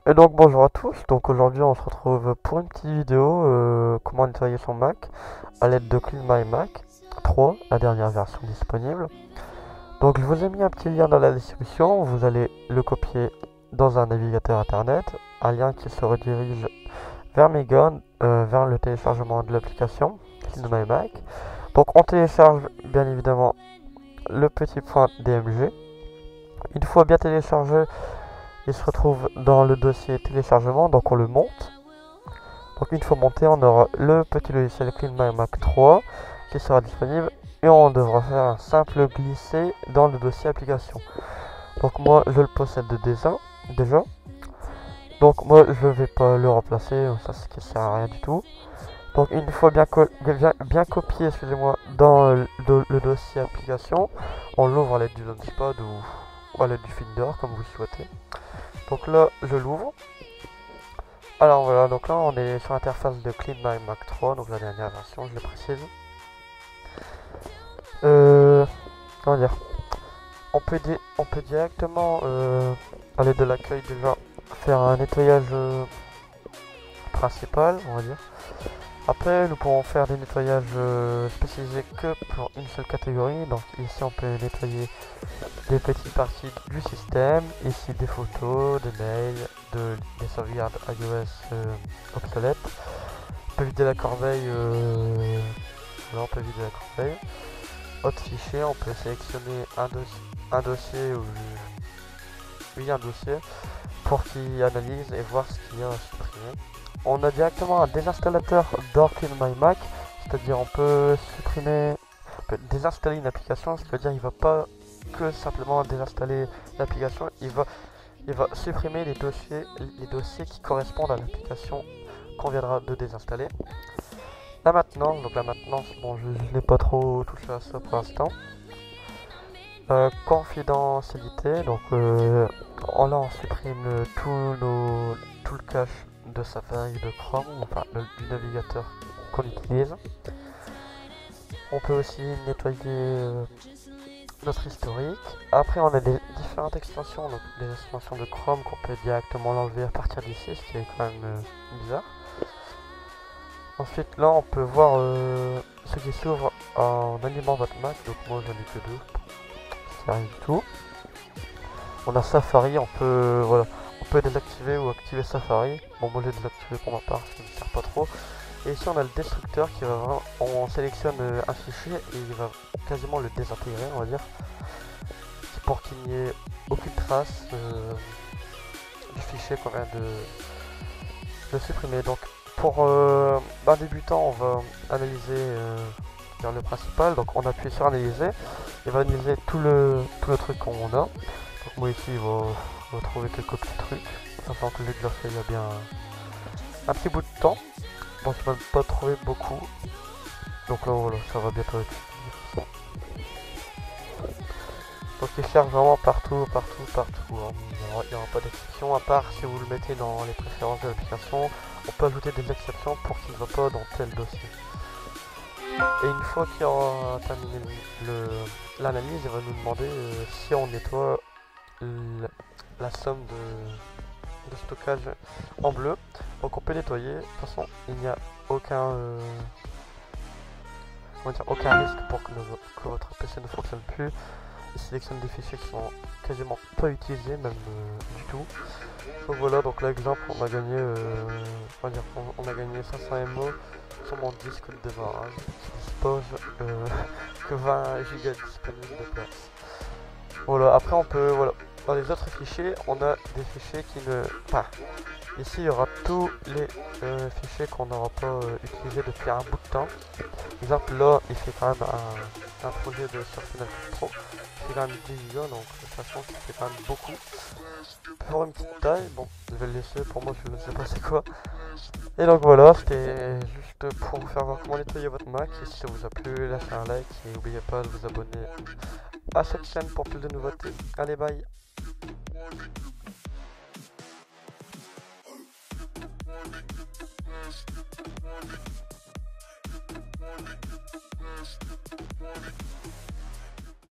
Et donc bonjour à tous, donc aujourd'hui on se retrouve pour une petite vidéo comment nettoyer son Mac à l'aide de Clean My Mac 3, la dernière version disponible. Donc je vous ai mis un petit lien dans la description, vous allez le copier dans un navigateur internet, un lien qui se redirige vers Megon, vers le téléchargement de l'application Clean My Mac. Donc on télécharge bien évidemment le petit point DMG. Une fois bien téléchargé, il se retrouve dans le dossier téléchargement, donc on le monte. Donc une fois monté, on aura le petit logiciel Clean My Mac 3 qui sera disponible et on devra faire un simple glisser dans le dossier application. Donc moi je le possède déjà. Donc moi je ne vais pas le remplacer, ça ce qui sert à rien du tout. Donc une fois bien copié, excusez-moi, dans le dossier application, on l'ouvre à l'aide du Launchpad ou à l'aide du Finder comme vous le souhaitez. Donc là je l'ouvre. Alors voilà, donc là on est sur l'interface de Clean My Mac 3, donc la dernière version, je le précise. Euh, comment dire, on peut directement, à l'aide de l'accueil déjà, faire un nettoyage principal, on va dire. Après, nous pourrons faire des nettoyages spécialisés que pour une seule catégorie. Donc ici, on peut nettoyer des petites parties du système. Ici, des photos, des mails, des sauvegardes iOS obsolètes. On peut vider la corbeille. Là, on peut vider la corbeille. Autre fichier, on peut sélectionner un dossier ou oui, un dossier pour qu'il analyse et voir ce qu'il y a à supprimer. On a directement un désinstallateur dans Clean My Mac, c'est-à-dire on peut désinstaller une application, ce qui veut dire il va pas que simplement désinstaller l'application, il va supprimer les dossiers qui correspondent à l'application qu'on viendra de désinstaller. La maintenance, bon je n'ai pas trop touché à ça pour l'instant. Confidentialité, donc là on supprime tout le cache de Safari, de Chrome, enfin du navigateur qu'on utilise. On peut aussi nettoyer notre historique. Après on a des différentes extensions, donc des extensions de Chrome qu'on peut directement l'enlever à partir d'ici, ce qui est quand même bizarre. Ensuite là on peut voir ce qui s'ouvre en animant votre Mac, donc moi j'en ai que deux, c'est rien du tout. On a Safari, on peut désactiver ou activer Safari. Bon, moi j'ai désactivé pour ma part, ça ne me sert pas trop. Et ici on a le destructeur qui va vraiment, on sélectionne un fichier et il va quasiment le désintégrer, on va dire, pour qu'il n'y ait aucune trace du fichier qu'on vient de supprimer. Donc pour un débutant, on va analyser vers le principal. Donc on appuie sur analyser, il va analyser tout le truc qu'on a. Donc moi ici, il va trouver quelques petits trucs, sachant que j'ai déjà fait il y a bien un petit bout de temps. Donc il va pas trouver beaucoup. Donc là voilà, ça va bientôt être fini. Donc il cherche vraiment partout. Hein. Il n'y aura pas d'exception, à part si vous le mettez dans les préférences de l'application. On peut ajouter des exceptions pour qu'il ne va pas dans tel dossier. Et une fois qu'il aura terminé l'analyse, il va nous demander si on nettoie la somme de stockage en bleu. Donc on peut nettoyer. De toute façon, il n'y a aucun risque pour que votre PC ne fonctionne plus. Il sélectionne des fichiers qui sont quasiment pas utilisés, même du tout. Donc voilà, donc là exemple, on a gagné, on a gagné 500 MO sur mon disque de démarrage qui dispose que 20 Go disponibles de place. Voilà, après on peut, voilà, dans les autres fichiers, on a des fichiers qui ne... Enfin, ici il y aura tous les fichiers qu'on n'aura pas utilisés depuis un bout de temps. Par exemple là, il fait quand même un projet de sur Final Cut Pro, qui fait quand même 10 Go, donc sachant qu'il fait quand même beaucoup. Pour une petite taille, bon, je vais le laisser, pour moi je ne sais pas c'est quoi. Et donc voilà, c'était juste pour vous faire voir comment nettoyer votre Mac. Et si ça vous a plu, lâchez un like et n'oubliez pas de vous abonner à cette chaîne pour plus de nouveautés. Allez, bye!